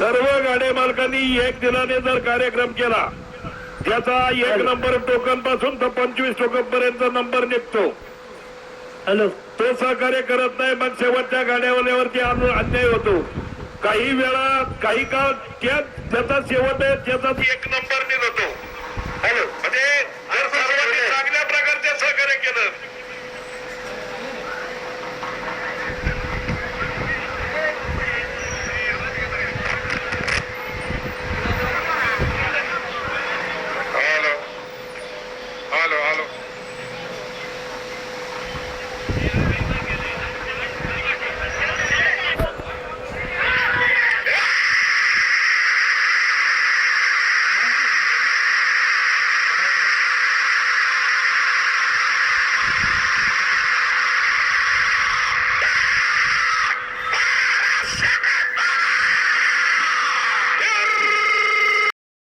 सर्व गाड्या मालकांनी एक दिलाने जर कार्यक्रम केला त्याचा 1 नंबर टोकन पासून तर 25 टोकन पर्यंत नंबर निघतो. हॅलो, तो सहकार्य करत नाही मग शेवटच्या गाड्यावाल्यावरती अन्याय होतो. काही वेळा काही काळ त्याचा शेवट आहे त्याचा 1 नंबर निघतो. हॅलो, म्हणजे जर सर्वांनी चांगल्या प्रकारचे सहकार्य केलं. Hello hello